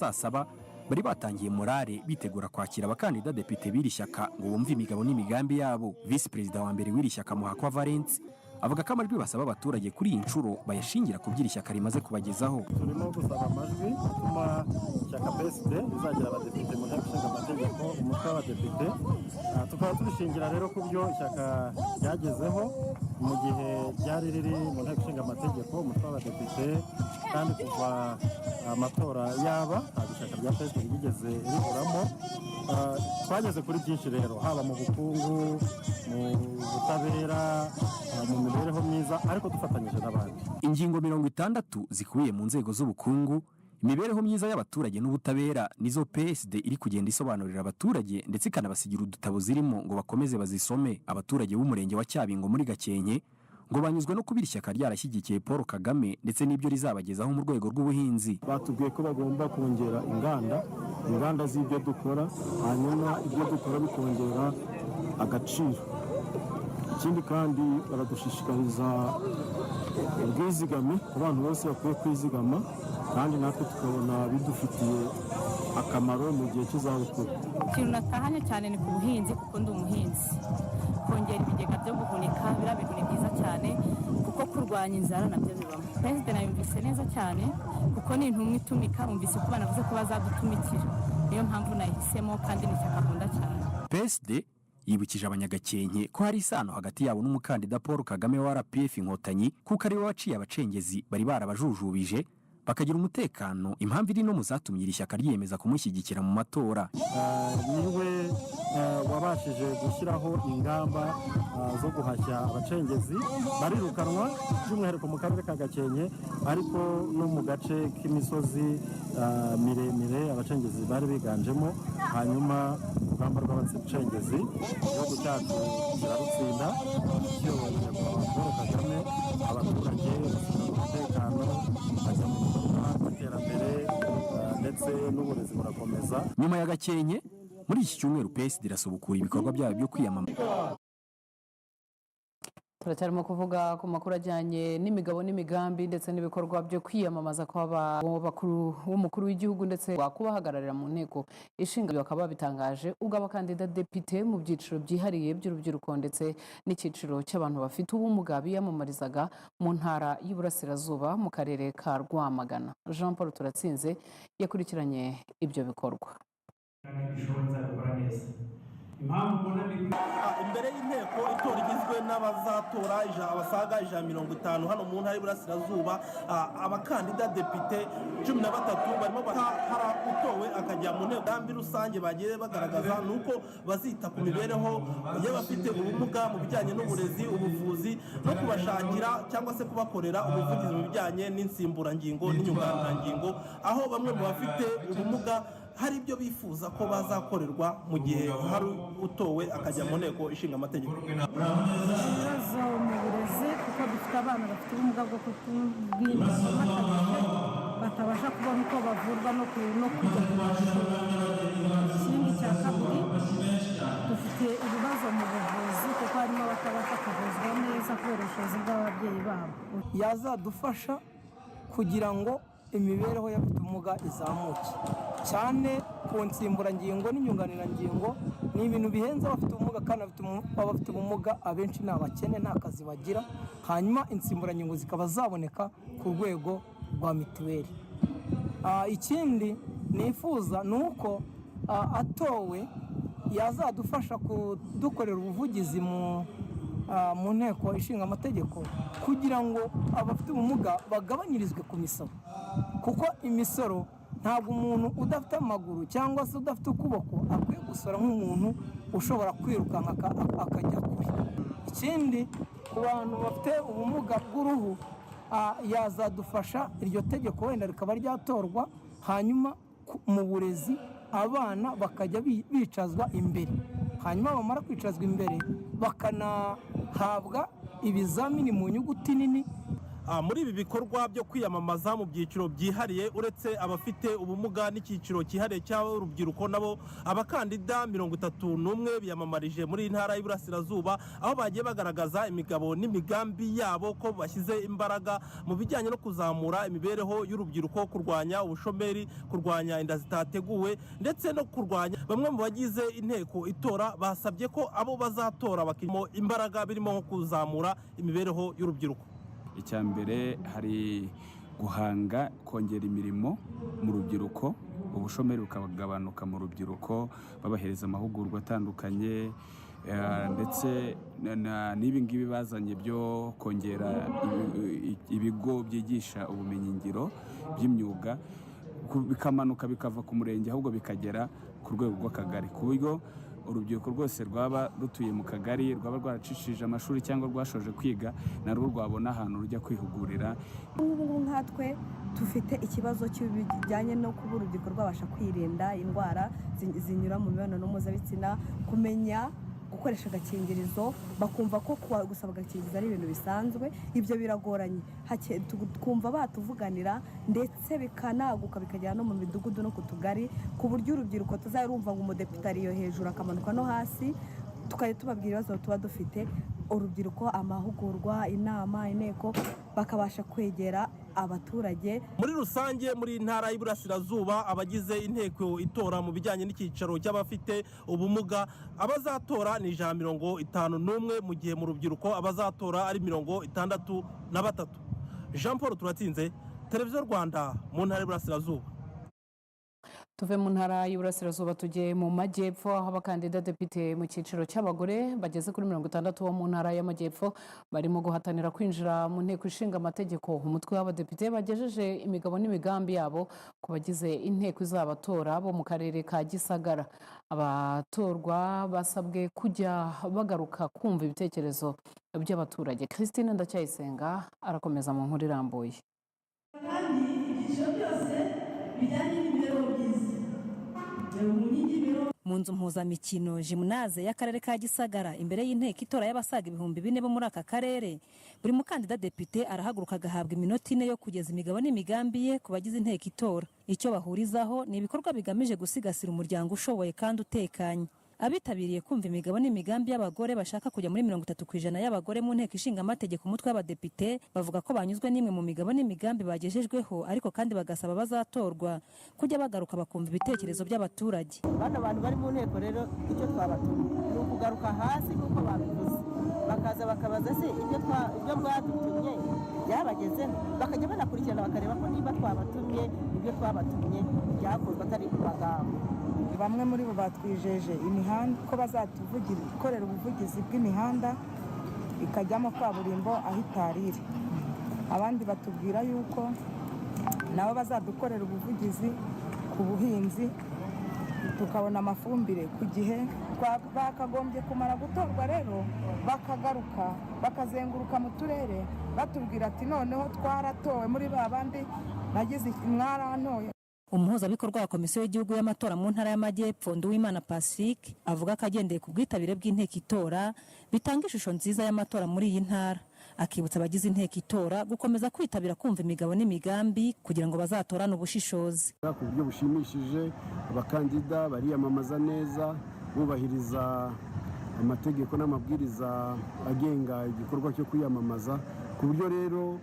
saa saba bari batangiye morale bitegura kwakira abakandida depite b'iri shyaka ngo bumve imigabo n'imigambi yabo. Vice Perezida wa mbere w'iri shyaka Muhakwa Valence avuga ko amajwi basaba abaturage kuri iyi nshuro bayashingira ku by'iri shyaka rimaze kubagezaho. Turimo gusaba amajwi atuma ishyaka PSD rizagira abadepite mu nteko ishinga amategeko, umutwe w'abadepite. Tukaba tubishingira rero ku byo ishyaka ryagezeho mu gihe ryari riri mu nteko ishinga amategeko, umutwe w'abadepite, kandi kuva amatora yaba ntabwo ishyaka rya PSD rigeze riburamo. Twageze kuri byinshi rero, haba mu bukungu, mu butabera, mu mibereho myiza, ariko dufatanyije n'abandi. Ingingo 60 zikubiye mu nzego z'ubukungu, imibereho myiza y'abaturage n'ubutabera nizo PSD iri kugenda isobanurira abaturage ndetse ikanabasigira udutabo zirimo ngo bakomeze bazisome. Abaturage b'umurenge wa Cyabingo muri Gakenke ngo banyuzwe no kubira ishyaka ryarashyigikiye Paul Kagame ndetse n'ibyo rizabagezaho mu rwego rw'ubuhinzi. Batubwiye ko bagomba kongera inganda z'ibyo dukora, hanyuma ibyo dukora bikongera agaciro. Ikindi kandi baradushishikariza ubwizigame, abantu bose bakwiye kwizigama, kandi natwe tukabona bidufitiye akamaro mu gihe cy'izabukuru. Ikintu natahanye cyane ni ku buhinzi, kuko ndi umuhinzi. Kongera ibigega byo guhunika biriya bintu ni byiza cyane, kuko kurwanya inzara nabyo bibamo. Perezida nayumvise neza cyane, kuko ni intumwa itumika, umvise ko banavuze ko bazadutumikira. Niyo mpamvu nahisemo, kandi ni ishyaka nkunda cyane. PSD yibukije abanyagakenke ko hari isano hagati yabo n'umukandida Paul Kagame wa RPF Inkotanyi, kuko ari we waciye abacengezi bari barabajujubije bakagira umutekano. Impamvu iri no muzatumye iri shyaka ryiyemeza kumushyigikira mu matora. Niwe wabashije gushyiraho ingamba zo guhashya abacengezi barirukanwa, by'umwihariko mu karere ka Gakenke, ariko no mu gace k'imisozi miremire abacengezi bari biganjemo. Hanyuma urugamba rw'abacengezi igihugu cyacu kirarutsinda, kiyobowe na Paul Kagame. Abaturage bafite umutekano, bajya mu iterambere ndetse n'uburezi burakomeza. Nyuma ya Gakenke, muri iki cyumweru PSD irasubukura ibikorwa byayo byo kwiyamamaza. Turacyarimo kuvuga ku makuru ajyanye n'imigabo n'imigambi ndetse n'ibikorwa byo kwiyamamaza kw'abakuru w'umukuru w'igihugu ndetse wakubahagararira mu nteko ishinga. Bakaba bitangaje ubwo abakandida depite mu byiciro byihariye by'urubyiruko ndetse n'icyiciro cy'abantu bafite ubumuga biyamamarizaga mu ntara y'Iburasirazuba mu karere ka Rwamagana. Jean Paul Turatsinze yakurikiranye ibyo bikorwa. Imbere y'inteko itora igizwe n'abazatora abasaga 150 hano mu ntara y'Iburasirazuba, abakandida depite 13 barimo hari utowe akajya mu nteko y'ambi rusange bagiye bagaragaza nuko bazita ku mibereho y'abafite ubumuga mu bijyanye n'uburezi, ubuvuzi no kubashakira cyangwa se kubakorera ubuvugizi mu bijyanye n'insimburangingo n'inyunganirangingo, aho bamwe mu bafite ubumuga hari ibyo bifuza ko bazakorerwa mu gihe hari utowe akajya mu nteko ishinga amategeko. Ibibazo mu burezi, kuko dufite abana bafite ubumuga bwo kutubwira batabasha kubona uko bavurwa no kujya ku mashuri. Ikindi cya kabiri, dufite ibibazo mu buvuzi, kuko harimo abatabasha kuvuzwa neza kubera ubushobozi bw'ababyeyi babo. Yazadufasha kugira ngo imibereho y'abafite ubumuga izamuke cyane ku nsimburangingo n'inyunganirangingo. Ni ibintu bihenze abafite ubumuga, kandi abafite ubumuga abenshi ni abakene, nta kazi bagira. Hanyuma insimburangingo zikaba zaboneka ku rwego rwa mituweli. Ikindi nifuza ni uko atowe yazadufasha kudukorera ubuvugizi mu nteko ishinga amategeko, kugira ngo abafite ubumuga bagabanyirizwe ku misoro, kuko imisoro ntabwo umuntu udafite amaguru cyangwa se udafite ukuboko akwiye gusora nk'umuntu ushobora kwirukanka akajya kure. Ikindi ku bantu bafite ubumuga bw'uruhu, yazadufasha iryo tegeko wenda rikaba ryatorwa, hanyuma mu burezi abana bakajya bicazwa imbere, hanyuma bamara kwicazwa imbere bakanahabwa ibizamini mu nyuguti nini. muri ibi bikorwa byo kwiyamamaza mu byiciro byihariye uretse abafite ubumuga n'icyiciro cyihariye cy'urubyiruko nabo abakandida 31 biyamamarije muri intara y'Iburasirazuba aho bagiye bagaragaza imigabo n'imigambi yabo ko bashyize imbaraga mu bijyanye no kuzamura imibereho y'urubyiruko, kurwanya ubushomeri, kurwanya inda zitateguwe ndetse no kurwanya. Bamwe mu bagize inteko itora basabye ko abo bazatora bakirimo imbaraga birimo nko kuzamura imibereho y'urubyiruko. Icya mbere hari guhanga kongera imirimo mu rubyiruko, ubushomeri bukagabanuka mu rubyiruko, babahereza amahugurwa atandukanye ndetse n'ibi ngibi bazanye byo kongera ibigo byigisha ubumenyingiro by'imyuga bikamanuka bikava ku murenge ahubwo bikagera ku rwego rw'akagari, ku buryo urubyiruko rwose rwaba rutuye mu kagari, rwaba rwaracishije amashuri cyangwa rwashoje kwiga, narwo rwabona ahantu rujya kwihugurira. Nkatwe dufite ikibazo cy'ibijyanye no kuba urubyiruko rwabasha kwirinda indwara zinyura mu mibonano mpuzabitsina, kumenya gukoresha agakingirizo, bakumva ko gusaba agakingirizo ari ibintu bisanzwe. Ibyo biragoranye, twumva batuvuganira ndetse bikanaguka bikagera no mu midugudu no ku tugari, ku buryo urubyiruko tuzarumva ngo umudepite ariyo hejuru akamanuka no hasi, tukajya tubabwira ibibazo tuba dufite. Urubyiruko, amahugurwa, inama, inteko, bakabasha kwegera abaturage. Muri rusange muri intara y'Iburasirazuba abagize inteko itora mu bijyanye n'icyicaro cy'abafite ubumuga abazatora ni 151 mu gihe mu rubyiruko abazatora ari 63. Jean Paul Turatsinze, Televiziyo Rwanda, mu ntara y'Iburasirazuba. Tuve mu ntara y'Iburasirazuba tujye mu majyepfo aho abakandida depite mu cyiciro cy'abagore bageze kuri 60 bo mu ntara y'amajyepfo barimo guhatanira kwinjira mu nteko ishinga amategeko. Umutwe w'abadepite bagejeje imigabo n'imigambi yabo ku bagize inteko izabatora bo mu karere ka Gisagara. Abatorwa basabwe kujya bagaruka kumva ibitekerezo by'abaturage. Christine Ndacyayisenga arakomeza mu nkuru irambuye. Mu nzu mpuzamikino Gymnase y'akarere ka Gisagara imbere y'inteko itora y'abasaga 4,000 bo muri aka karere, buri mukandida depite arahaguruka agahabwa iminota 4 yo kugeza imigabo n'imigambi ye ku bagize inteko itora. Icyo bahurizaho ni ibikorwa bigamije gusigasira umuryango ushoboye kandi utekanye. Abitabiriye kumva imigabo n'imigambi y'abagore bashaka kujya muri 30% y'abagore mu nteko ishinga amategeko umutwe w'abadepite bavuga ko banyuzwe n'imwe mu migabo n'imigambi bagejejweho, ariko kandi bagasaba bazatorwa kujya bagaruka bakumva ibitekerezo by'abaturage. Bano bantu bari mu nteko rero icyo twabatumye ni ukugaruka hasi nk'uko babivuze, bakaza bakabaza se ibyo mwadutumye byabagezeho, bakajya banakurikirana bakareba ko niba twabatumye ibyo twabatumye byakorwa atari ku magambo. Bamwe muri bo batwijeje imihanda ko bazatuvugira ubuvugizi bw'imihanda ikajyamo kaburimbo aho itariri. Abandi batubwira yuko nabo bazadukorera ubuvugizi ku buhinzi tukabona amafumbire ku gihe. Bakagombye kumara gutorwa rero bakagaruka bakazenguruka mu turere batubwira ati noneho twaratowe muri babandi nagize mwarantoye. Umuhuzabikorwa wa komisiyo y'igihugu y'amatora mu ntara y'amajyepfo Nduwimana Pacifique avuga ko agendeye ku bwitabire bw'inteko itora bitanga ishusho nziza y'amatora muri iyi ntara. Akibutsa abagize inteko itora gukomeza kwitabira kumva imigabo n'imigambi kugira ngo bazatorane ubushishozi. Ku buryo bushimishije abakandida bariyamamaza neza bubahiriza amategeko n'amabwiriza agenga igikorwa cyo kwiyamamaza, ku buryo rero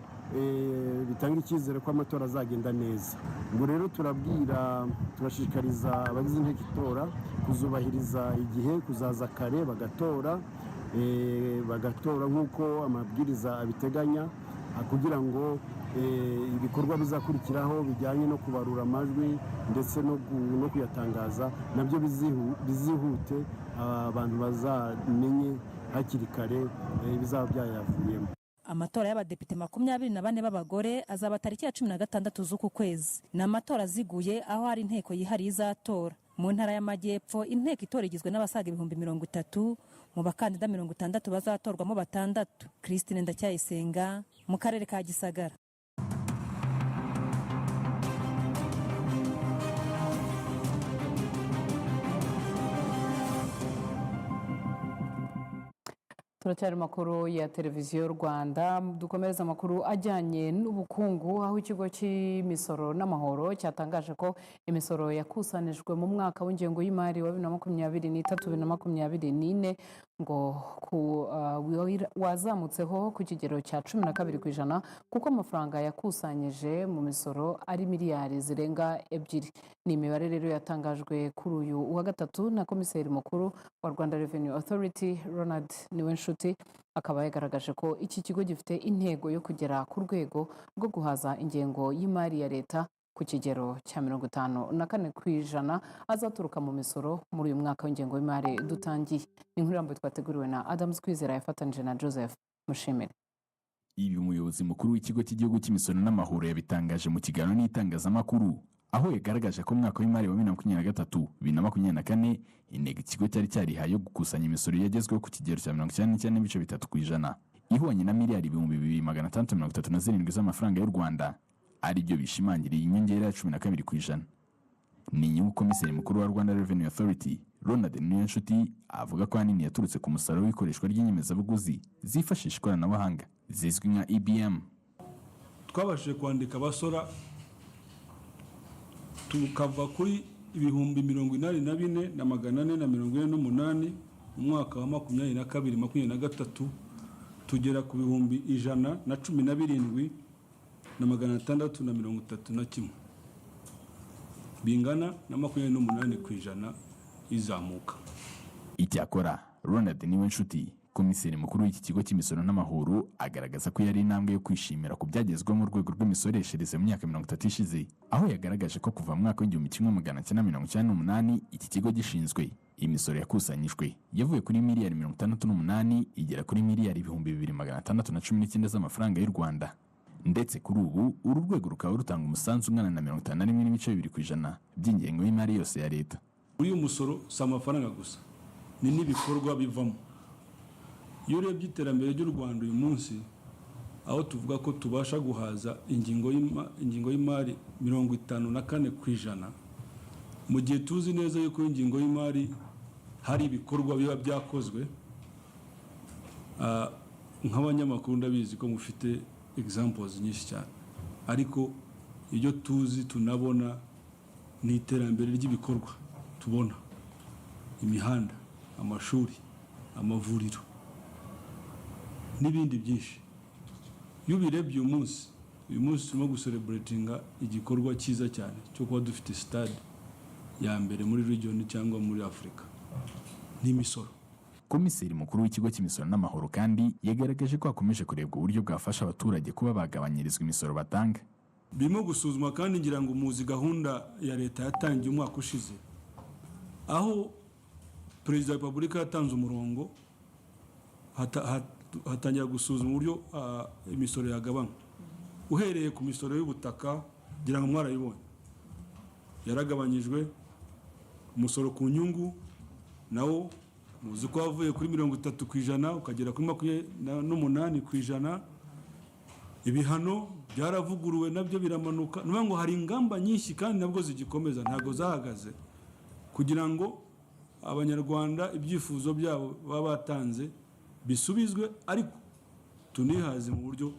bitanga icyizere ko amatora azagenda neza. Ngo rero turashishikariza abagize inteko itora kuzubahiriza igihe, kuzaza kare bagatora nk'uko amabwiriza abiteganya, kugira ngo ibikorwa bizakurikiraho bijyanye no kubarura amajwi ndetse no kuyatangaza nabyo bizihute, abantu bazamenye hakiri kare bizaba byayavuyemo. Amatora y'abadepite 24 b'abagore azaba tariki ya 16 z'uku kwezi. Ni amatora aziguye aho hari inteko yihariye izatora. Mu ntara y'amajyepfo inteko itora igizwe n'abasaga 30,000, mu bakandida 60 bazatorwamo 6. Christine Ndacyayisenga mu karere ka Gisagara. turacyari makuru ya televiziyo Rwanda, dukomereza amakuru ajyanye n'ubukungu, aho ikigo cy'imisoro n'amahoro cyatangaje ko imisoro yakusanijwe mu mwaka w'ingengo y'imari wa 2023-2024 ngo wazamutseho ku kigero cya 12% kuko amafaranga yakusanyije mu misoro ari miliyari zirenga 2. Ni imibare rero yatangajwe kuri uyu wa gatatu na komiseri mukuru wa Rwanda Revenue Authority Ronald Niwenshuti, akaba yagaragaje ko iki kigo gifite intego yo kugera ku rwego rwo guhaza ingengo y'imari ya leta ku kigero cya 54% azaturuka mu misoro muri uyu mwaka w'ingengo y'imari dutangiye. Ni inkuru irambuye twateguriwe na Adams Kwizera yafatanije na Joseph Mushimire. Ibi umuyobozi mukuru w'ikigo cy'igihugu cy'imisoro n'amahoro yabitangaje mu kiganiro n'itangazamakuru, aho yagaragaje ko mwaka w'imari wa 2023-2024 intego ikigo cyari cyarihaye yo gukusanya imisoro yagezweho ku kigero cya 99.3% ihwanye na miliyari 2,637 z'amafaranga y'u Rwanda, ari byo bishimangiriye inyongera ya 12%. Ni inyungu komiseri mukuru wa Rwanda Revenue Authority Ronald Niwenshuti avuga ko hanini yaturutse ku musaruro w'ikoreshwa ry'inyemezabuguzi zifashisha ikoranabuhanga zizwi nka EBM. Twabashije kwandika abasora tukava kuri 84,448 mu mwaka wa 2022-2023 tugera ku 117,631 bingana na 28% izamuka. Icyakora Ronald Niwenshuti, komiseri mukuru w'iki kigo cy'imisoro n'amahoro, agaragaza ko yari intambwe yo kwishimira ku byagezweho mu rwego rw'imisoreshereze mu myaka 30 ishize, aho yagaragaje ko kuva mu mwaka w'1998 iki kigo gishinzwe imisoro yakusanyijwe yavuye kuri miliyari 68 igera kuri miliyari 2,619 z'amafaranga y'u Rwanda, ndetse kuri ubu uru rwego rukaba rutanga umusanzu ungana na 51.2% by'ingengo y'imari yose ya leta. Uyu musoro si amafaranga gusa, ni n'ibikorwa bivamo. Iyo urebye iterambere ry'u Rwanda uyu munsi, aho tuvuga ko tubasha guhaza ingingo y'imari 54%, mu gihe tuzi neza yuko ingingo y'imari hari ibikorwa biba byakozwe, nk'abanyamakuru ndabizi ko mufite examples nyinshi cyane, ariko ibyo tuzi tunabona ni iterambere ry'ibikorwa tubona: imihanda, amashuri, amavuriro n'ibindi byinshi. Iyo ubirebye uyu munsi turimo gucelebratinga igikorwa cyiza cyane cyo kuba dufite stade ya mbere muri region cyangwa muri Afrika n'imisoro. Komiseri mukuru w'ikigo cy'imisoro n'amahoro kandi yagaragaje ko hakomeje kurebwa uburyo bwafasha abaturage kuba bagabanyirizwa imisoro batanga. Birimo gusuzuma kandi ngira ngo muzi gahunda ya leta yatangiye umwaka ushize, aho Perezida wa Repubulika yatanze umurongo hatangira gusuzuma uburyo imisoro yagabanywa, uhereye ku misoro y'ubutaka. Ngira ngo mwarayibonye yaragabanyijwe. Umusoro ku nyungu nawo muzi ko wavuye kuri 30% ukagera kuri 28%. Ibihano byaravuguruwe nabyo biramanuka. Nuvuga ngo hari ingamba nyinshi kandi nabwo zigikomeza, ntago zahagaze, kugira ngo abanyarwanda ibyifuzo byabo baba batanze bisubizwe, ariko tunihaze mu buryo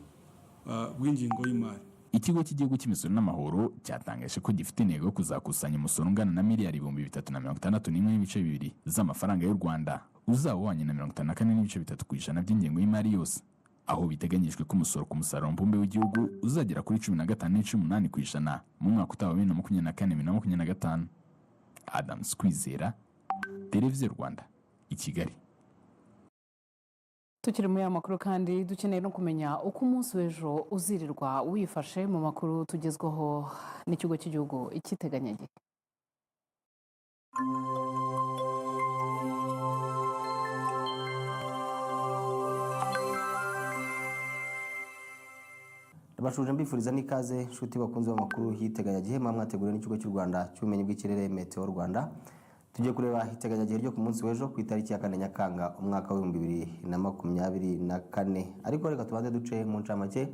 bw'ingingo y'imari. Ikigo cy'igihugu cy'imisoro n'amahoro cyatangaje ko gifite intego yo kuzakusanya umusoro ungana na miliyari 361.2 z'amafaranga y'u Rwanda, uzawuhwanye na 54.3% by'ingengo y'imari yose, aho biteganyijwe ko umusoro ku musaruro mbumbe w'igihugu uzagera kuri 15.8% mu mwaka utaha wa 2024-2025. Adams Kwizera, televiziyo Rwanda, i Kigali. Tukiri mu makuru kandi dukeneye no kumenya uko umunsi w'ejo uzirirwa wifashe mu makuru tugezweho n'ikigo cy'igihugu icyiteganyagihe. Ndabashuje mbifuriza n'ikaze nshuti bakunze b'amakuru y'iteganyagihe mwateguriwe n'ikigo cy'u Rwanda cy'ubumenyi bw'ikirere Meteo Rwanda. Tugiye kureba iteganyagihe ryo ku munsi w'ejo ku itariki ya 4 Nyakanga umwaka wa 2024, ariko reka tubanze duce mu ncamake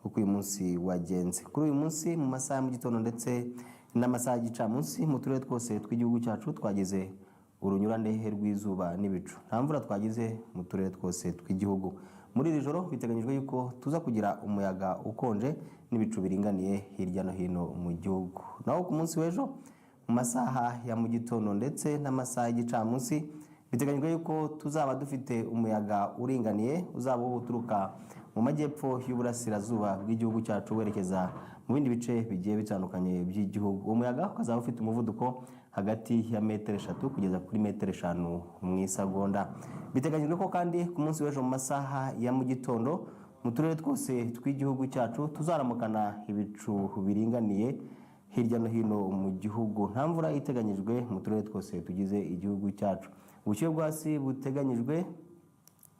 uko uyu munsi wagenze. Kuri uyu munsi mu masaha mu gitondo ndetse n'amasaha y'igicamunsi mu turere twose tw'igihugu cyacu twagize urunyurane rw'izuba n'ibicu. Nta mvura twagize mu turere twose tw'igihugu. Muri iri joro biteganyijwe yuko tuza kugira umuyaga ukonje n'ibicu biringaniye hirya no hino mu gihugu. Naho ku munsi w'ejo mu masaha ya mu gitondo ndetse n'amasaha y'igicamunsi biteganyijwe yuko tuzaba dufite umuyaga uringaniye uzaba uturuka mu majyepfo y'uburasirazuba bw'igihugu cyacu werekeza mu bindi bice bigiye bitandukanye by'igihugu. Umuyaga ukazaba ufite umuvuduko hagati ya metero 3 kugeza kuri metero 5 mu isagonda. Biteganyijwe ko kandi ku munsi w'ejo mu masaha ya mu gitondo mu turere twose tw'igihugu cyacu tuzaramukana ibicu biringaniye hirya no hino mu gihugu. Nta mvura iteganyijwe mu turere twose tugize igihugu cyacu. Ubushyuhe bwo hasi buteganyijwe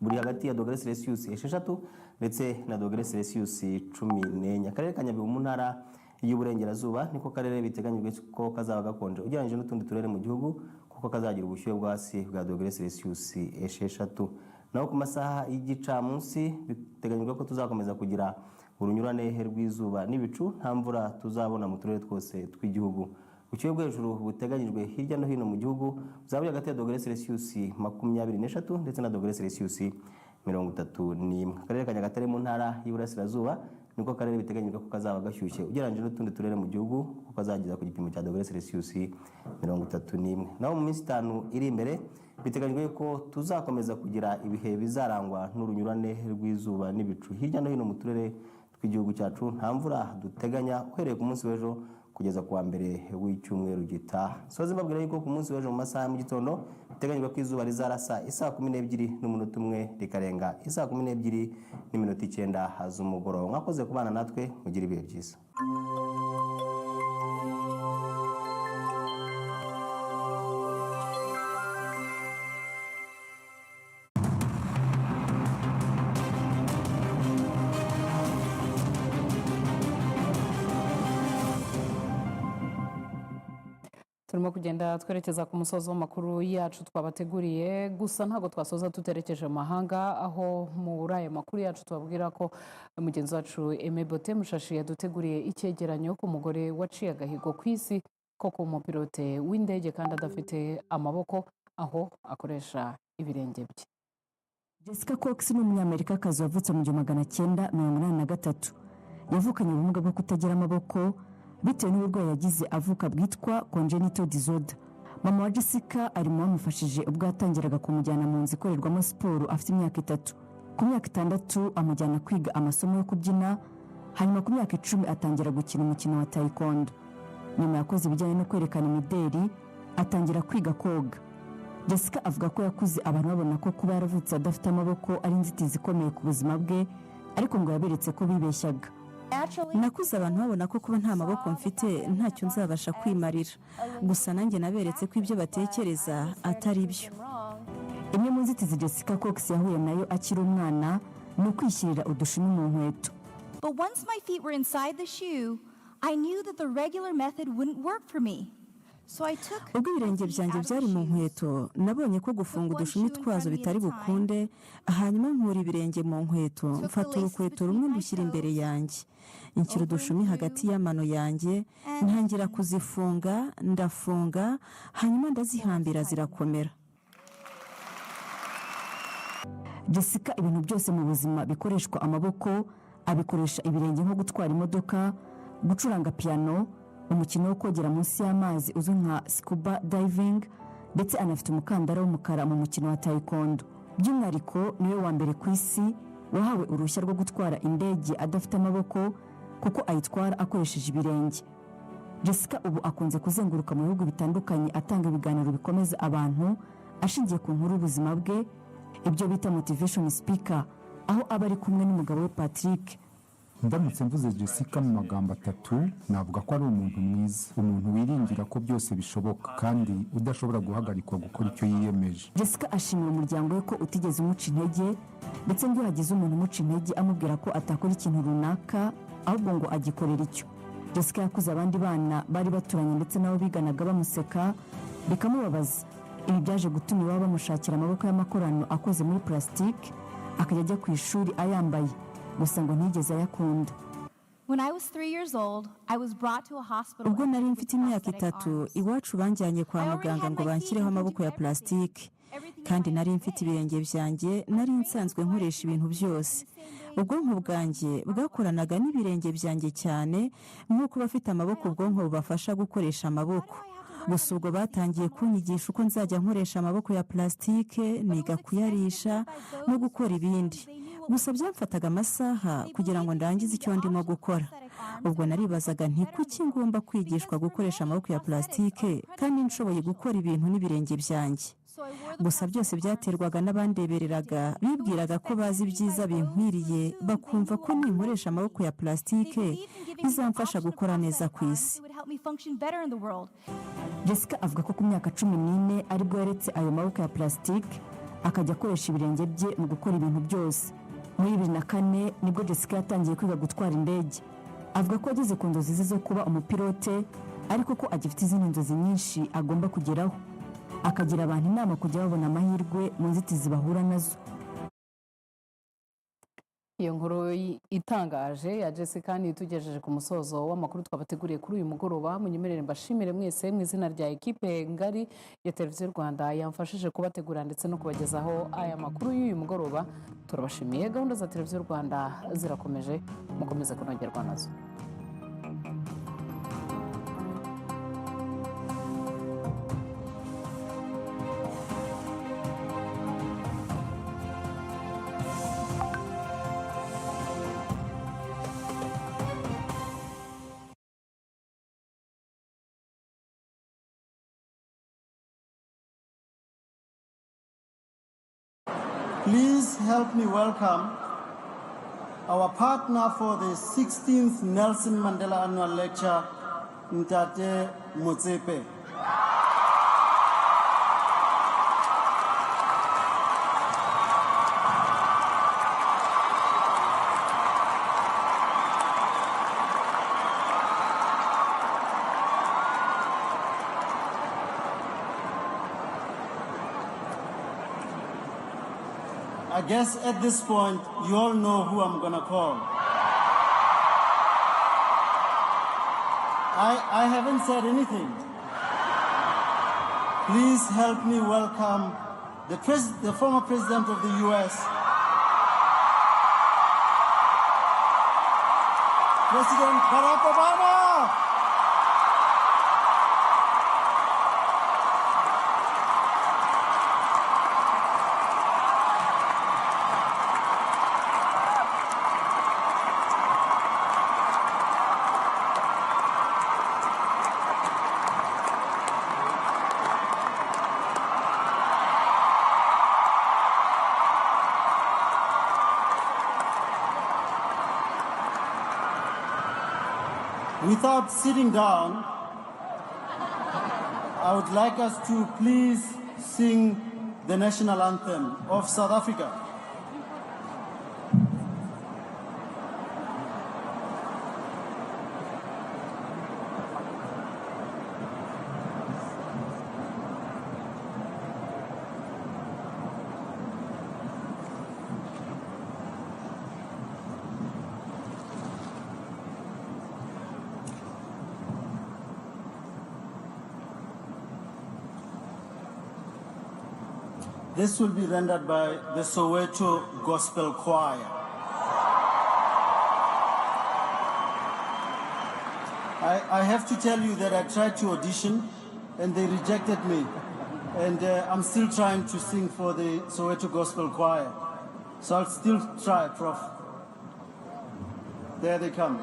buri hagati ya dogere Celsius 6 ndetse na dogere Celsius 14. Akarere ka Nyabihu mu ntara y'uburengerazuba niko karere biteganyijwe ko kazaba gakonje ugereranyije n'utundi turere mu gihugu kuko kazagira ubushyuhe bwo hasi bwa dogere Celsius 6. Naho ku masaha y'igicamunsi biteganyijwe ko tuzakomeza kugira urunyurane rw'izuba n'ibicu. Nta mvura tuzabona mu turere twose tw'igihugu. Ubushyuhe bwo hejuru buteganyijwe hirya no hino mu gihugu buzaba hagati ya dogere Celsius 23 ndetse na dogere Celsius 31. Akarere ka Nyagatare mu ntara y'Iburasirazuba niko karere biteganyijwe ko kazaba gashyushye ugereranyije n'utundi turere mu gihugu kuko kazageza ku gipimo cya dogere Celsius 31. Naho mu minsi 5 iri imbere biteganyijwe ko tuzakomeza kugira ibihe bizarangwa n'urunyurane rw'izuba n'ibicu hirya no hino mu turere tw'igihugu cyacu. Nta mvura duteganya uhereye ku munsi w'ejo kugeza kuwa mbere w'icyumweru gitaha. Soze mbabwira yuko ku munsi w'ejo mu masaha mu gitondo biteganyijwe ko izuba rizarasa isaa 12:01 rikarenga isaa 12:09 z'umugoroba. Mwakoze kubana natwe mugira ibihe byiza. turimo kugenda twerekeza ku musozo w'amakuru yacu twabateguriye, gusa ntabwo twasoza tuterekeje amahanga, aho muri aya makuru yacu tubabwira ko mugenzi wacu Aime Bote Mushashi yaduteguriye icyegeranyo ku mugore waciye agahigo ku isi ko ku mupilote w'indege kandi adafite amaboko, aho akoresha ibirenge bye. Jessica Cox ni umunyamerikakazi wavutse mu 1983. Yavukanye ubumuga bwo kutagira amaboko bitewe n'uburwayi yagize avuka bwitwa congenital disorder. Mama wa Jessica ari mu bamufashije ubwo yatangiraga kumujyana mu nzu ikorerwamo siporo afite imyaka 3. Ku myaka 6 amujyana kwiga amasomo yo kubyina, hanyuma ku myaka 10 atangira gukina umukino wa taekwondo. Nyuma yakoze ibijyanye no kwerekana imideri atangira kwiga koga. Jessica avuga ko yakuze abantu babona ko kuba yaravutse adafite amaboko ari inzitizi ikomeye ku buzima bwe, ariko ngo yaberetse ko bibeshyaga. Nakuze abantu babona ko kuba nta maboko mfite ntacyo nzabasha kwimarira, gusa nanjye naberetse ko ibyo batekereza atari byo. Imwe mu nzitizi Jessica Cox yahuye nayo akiri umwana ni ukwishyirira udushumi mu nkweto. But once my feet were inside the shoe, I knew that the regular method wouldn't work for me. Ubwo ibirenge byanjye byari mu nkweto, nabonye ko gufunga udushumi twazo bitari bukunde, hanyuma nkura ibirenge mu nkweto, mfata urukweto rumwe ndushyira imbere yanjye, inshyira udushumi hagati y'amano yanjye, ntangira kuzifunga, ndafunga, hanyuma ndazihambira zirakomera. Jessica ibintu byose mu buzima bikoreshwa amaboko abikoresha ibirenge, nko gutwara imodoka, gucuranga piano, umukino wo kogera munsi y'amazi uzwi nka scuba diving, ndetse anafite umukandara w'umukara mu mukino wa taekwondo. By'umwihariko niwe wa mbere ku isi wahawe uruhushya rwo gutwara indege adafite amaboko kuko ayitwara akoresheje ibirenge. Jessica ubu akunze kuzenguruka mu bihugu bitandukanye atanga ibiganiro bikomeza abantu ashingiye ku nkuru y'ubuzima bwe, ibyo bita motivation speaker, aho aba ari kumwe n'umugabo we Patrick. Ndamutse mvuze Jessica mu magambo 3, navuga ko ari umuntu mwiza, umuntu wiringira ko byose bishoboka kandi udashobora guhagarikwa gukora icyo yiyemeje. Jessica ashimira umuryango we ko utigeze umuca intege, ndetse ngo hagize umuntu umuca intege amubwira ko atakora ikintu runaka ahubwo ngo agikorera icyo. Jessica yakuze abandi bana bari baturanye ndetse nabo biganaga bamuseka bikamubabaza. Ibi byaje gutuma iwabo bamushakira amaboko y'amakorano akoze muri plastique, akajya ajya ku ishuri ayambaye, gusa ngo ntigeze ayakunda. When I was 3 years old, I was brought to a hospital. ubwo nari mfite imyaka 3 iwacu banjyanye kwa muganga ngo banshyireho amaboko ya plastique kandi nari mfite ibirenge byanjye nari nsanzwe nkoresha ibintu byose ubwonko bwanjye bwakoranaga n'ibirenge byanjye cyane nk'uko bafite amaboko ubwonko bubafasha gukoresha amaboko gusa ubwo batangiye kunyigisha uko nzajya nkoresha amaboko ya plastique niga kuyarisha no gukora ibindi gusa byamfataga amasaha kugira ngo ndangize icyo ndimo gukora ubwo naribazaga nti kuki ngomba kwigishwa gukoresha amaboko ya plastique kandi nshoboye gukora ibintu n'ibirenge byanjye gusa byose byaterwaga n'abandebereraga bibwiraga ko bazi ibyiza binkwiriye bakumva ko ninkoresha amaboko ya plastique bizamfasha gukora neza ku isi. Jessica avuga ko ku myaka 14 aribwo yaretse ayo maboko ya plastique akajya akoresha ibirenge bye mu gukora ibintu byose. Muri 2004 nibwo Jessica yatangiye kwiga gutwara indege. Avuga ko ageze ku nzozi ze zo kuba umupilote ariko ko agifite izindi nzozi nyinshi agomba kugeraho. Akagira abantu inama kujya babona amahirwe mu nzitizi bahura nazo. Iyo nkuru itangaje ya Jessica itugejeje ku musozo w'amakuru twabateguriye kuri uyu mugoroba. Munyemerere mbashimire mwese mu izina rya ekipe ngari ya Televiziyo Rwanda yamfashije kubategura ndetse no kubagezaho aya makuru y'uyu mugoroba. Turabashimiye. Gahunda za Televiziyo Rwanda zirakomeje, mukomeze kunogerwa nazo. Please help me welcome our partner for the 16th Nelson Mandela Annual Lecture, Ntate Motsepe. I guess at this point, you all know who I'm going to call. I haven't said anything. Please help me welcome the former president of the U.S., President Barack Obama. Without sitting down, I would like us to please sing the national anthem of South Africa. This will be rendered by the Soweto Gospel Choir. I have to tell you that I tried to audition and they rejected me. And I'm still trying to sing for the Soweto Gospel Choir. So I'll still try, Prof. There they come.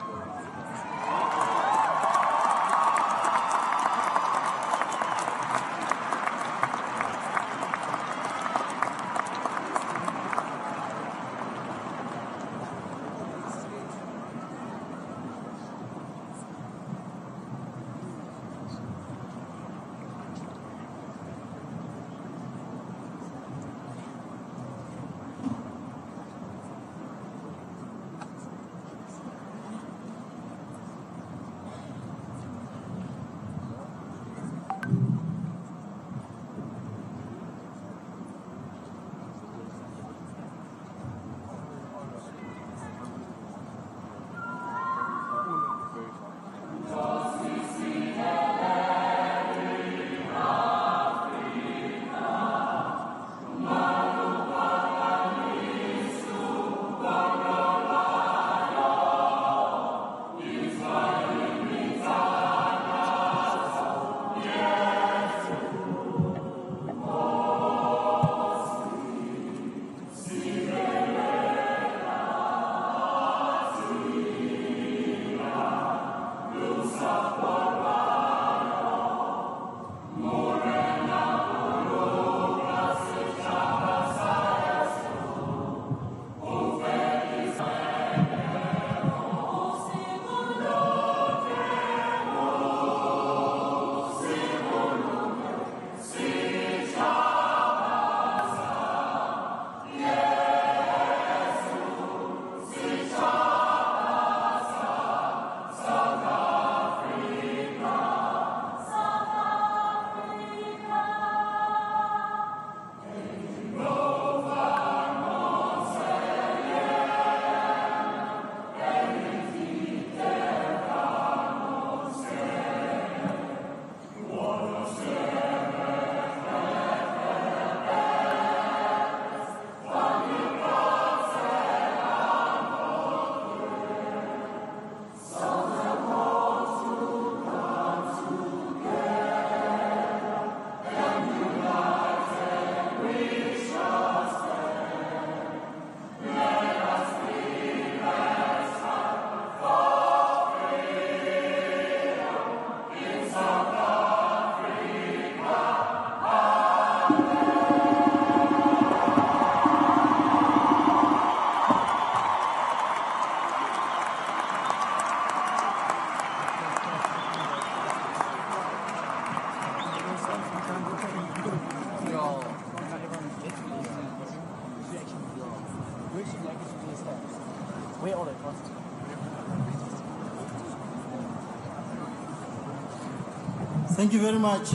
Thank you very much.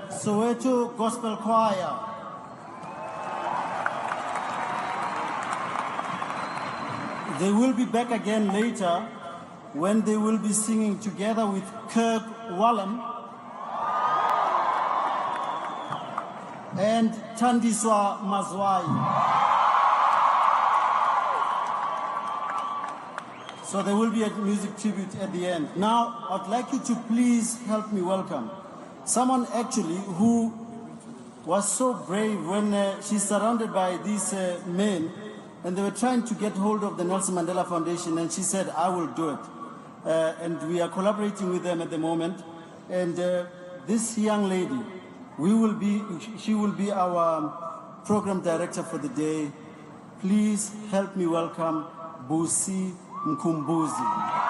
Soweto Gospel Choir. They will be back again later when they will be singing together with Kirk Wallam and Tandiswa Mazwai. So there will be a music tribute at the end. Now, I'd like you to please help me welcome someone actually who was so brave when she's surrounded by these men and they were trying to get hold of the Nelson Mandela Foundation, and she said, I will do it. And we are collaborating with them at the moment. And this young lady, she will be our program director for the day. Please help me welcome Busi Mkumbuzi.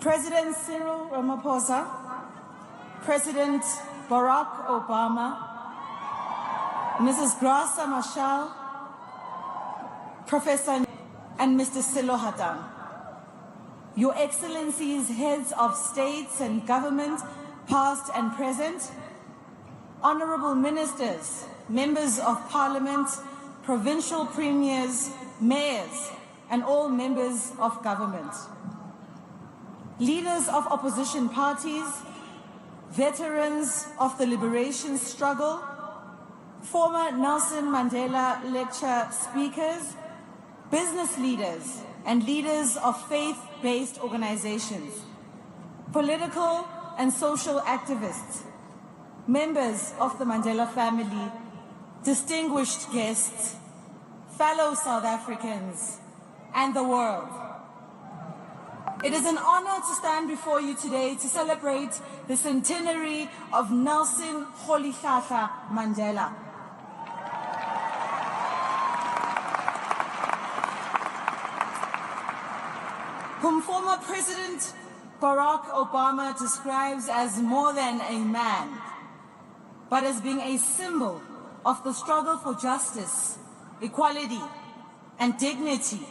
President Cyril Ramaphosa, President Barack Obama, Mrs. Graça Machel, Professor and Mr. Silo Hadan, Your Excellencies, heads of states and government, past and present, honorable ministers, members of parliament, provincial premiers, mayors, and all members of government, leaders of opposition parties, veterans of the liberation struggle, former Nelson Mandela Lecture speakers, business leaders, and leaders of faith-based organizations, political and social activists, members of the Mandela family, distinguished guests, fellow South Africans, and the world. It is an honor to stand before you today to celebrate the centenary of Nelson Rolihlahla Mandela. Whom former President Barack Obama describes as more than a man, but as being a symbol of the struggle for justice, equality, and dignity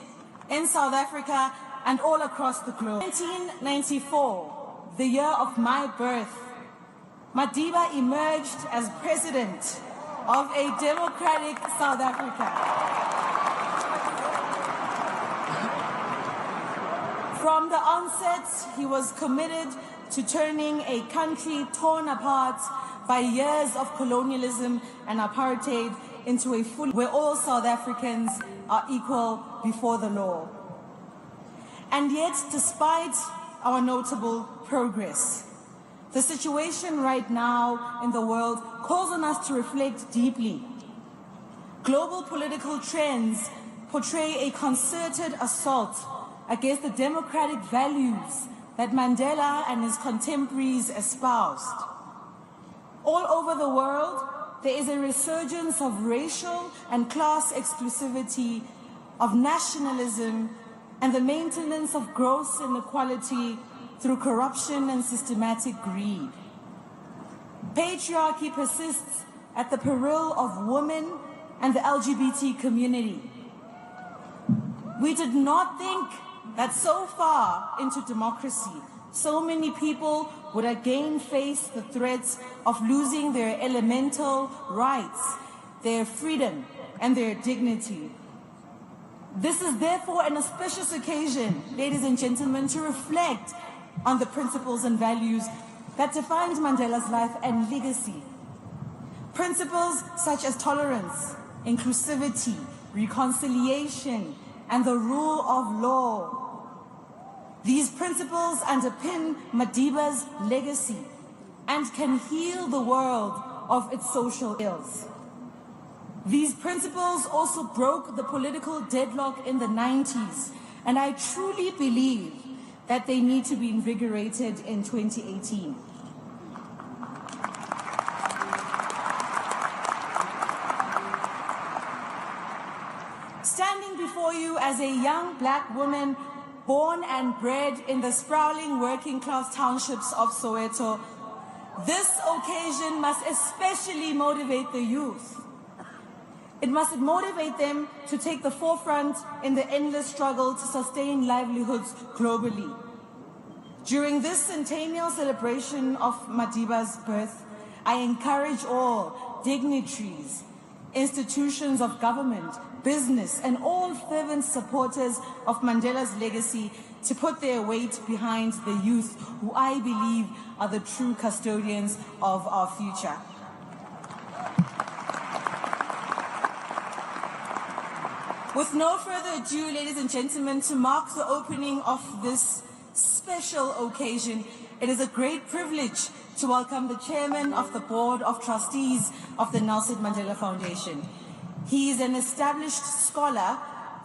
in South Africa and all across the globe. 1994, the year of my birth, Madiba emerged as president of a democratic South Africa. From the onset, he was committed to turning a country torn apart by years of colonialism and apartheid into a full, where all South Africans are equal before the law. And yet, despite our notable progress, the situation right now in the world calls on us to reflect deeply. Global political trends portray a concerted assault against the democratic values that Mandela and his contemporaries espoused. All over the world, there is a resurgence of racial and class exclusivity, of nationalism, and the maintenance of gross inequality through corruption and systematic greed. Patriarchy persists at the peril of women and the LGBT community. We did not think that so far into democracy, so many people would again face the threats of losing their elemental rights, their freedom, and their dignity. This is therefore an auspicious occasion, ladies and gentlemen, to reflect on the principles and values that defined Mandela's life and legacy. Principles such as tolerance, inclusivity, reconciliation, and the rule of law. These principles underpin Madiba's legacy and can heal the world of its social ills. These principles also broke the political deadlock in the 90s, and I truly believe that they need to be invigorated in 2018. Standing before you as a young black woman born and bred in the sprawling working-class townships of Soweto, this occasion must especially motivate the youth. It must motivate them to take the forefront in the endless struggle to sustain livelihoods globally. During this centennial celebration of Madiba's birth, I encourage all dignitaries, institutions of government, business, and all fervent supporters of Mandela's legacy to put their weight behind the youth, who I believe are the true custodians of our future. With no further ado, ladies and gentlemen, to mark the opening of this special occasion, it is a great privilege to welcome the chairman of the Board of Trustees of the Nelson Mandela Foundation. He is an established scholar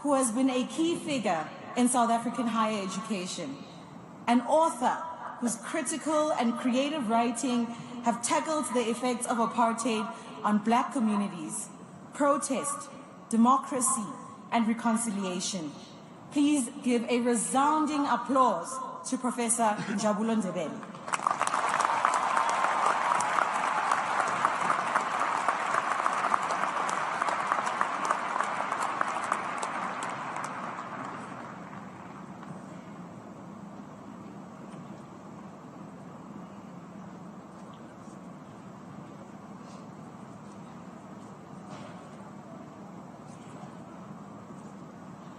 who has been a key figure in South African higher education, an author whose critical and creative writing have tackled the effects of apartheid on Black communities, protest, democracy, and reconciliation. Please give a resounding applause to Professor Njabulo Ndebele.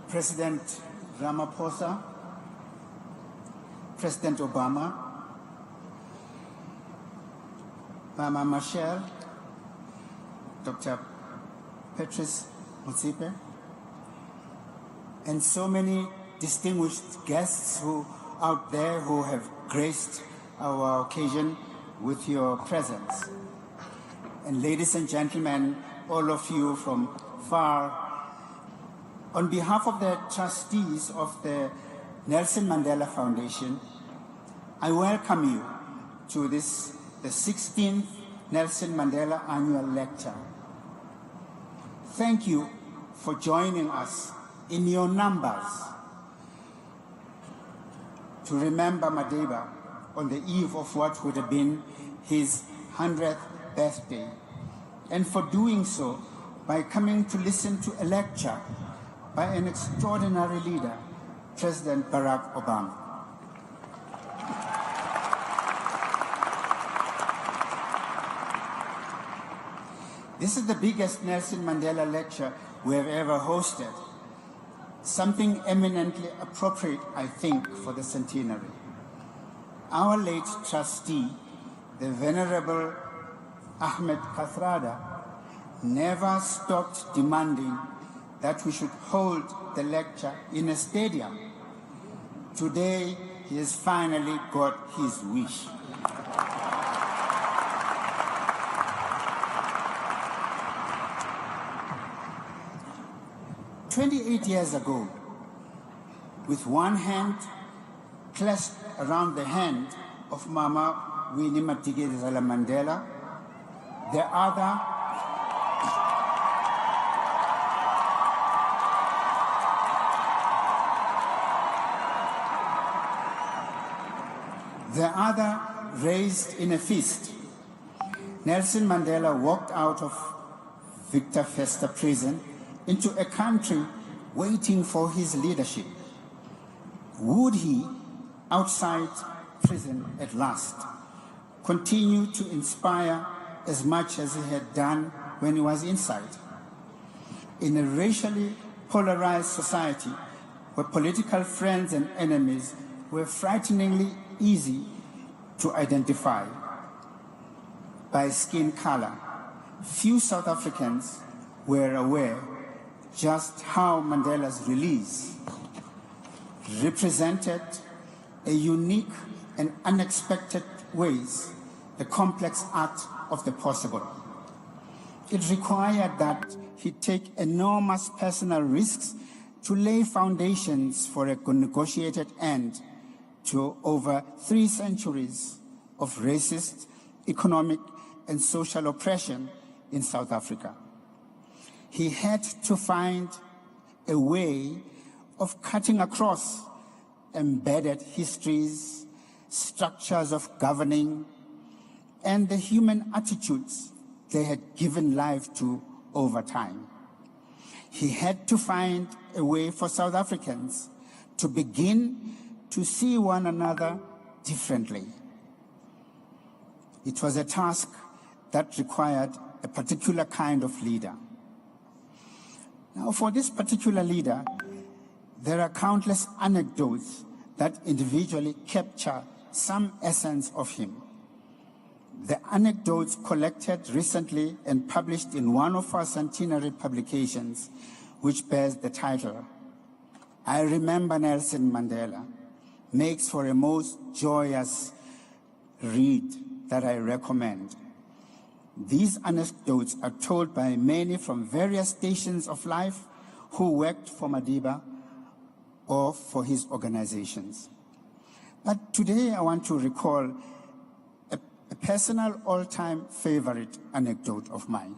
President Ramaphosa, President Obama, Mama Machel, Dr. Patrice Motsepe, and so many distinguished guests who out there who have graced our occasion with your presence. And ladies and gentlemen, all of you from far, on behalf of the trustees of the Nelson Mandela Foundation, I welcome you to this, the 16th Nelson Mandela Annual Lecture. Thank you for joining us in your numbers to remember Madiba on the eve of what would have been his 100th birthday, and for doing so by coming to listen to a lecture by an extraordinary leader, President Barack Obama. This is the biggest Nelson Mandela lecture we have ever hosted, something eminently appropriate, I think, for the centenary. Our late trustee, the Venerable Ahmed Kathrada, never stopped demanding that we should hold the lecture in a stadium. Today, he has finally got his wish. "28 years ago, with one hand clasped around the hand of Mama Winnie Madikizela Mandela, the other raised in a fist, Nelson Mandela walked out of Victor Verster prison into a country waiting for his leadership. Would he, outside prison at last, continue to inspire as much as he had done when he was inside? In a racially polarized society where political friends and enemies were frighteningly easy to identify by skin color, few South Africans were aware just how Mandela's release represented a unique and unexpected ways the complex art of the possible. It required that he take enormous personal risks to lay foundations for a negotiated end to over 3 centuries of racist, economic, and social oppression in South Africa. He had to find a way of cutting across embedded histories, structures of governing, and the human attitudes they had given life to over time. He had to find a way for South Africans to begin to see one another differently. It was a task that required a particular kind of leader. Now, for this particular leader, there are countless anecdotes that individually capture some essence of him. The anecdotes collected recently and published in one of our centenary publications, which bears the title, I Remember Nelson Mandela, makes for a most joyous read that I recommend. These anecdotes are told by many from various stations of life who worked for Madiba or for his organizations. But today I want to recall a personal all-time favorite anecdote of mine.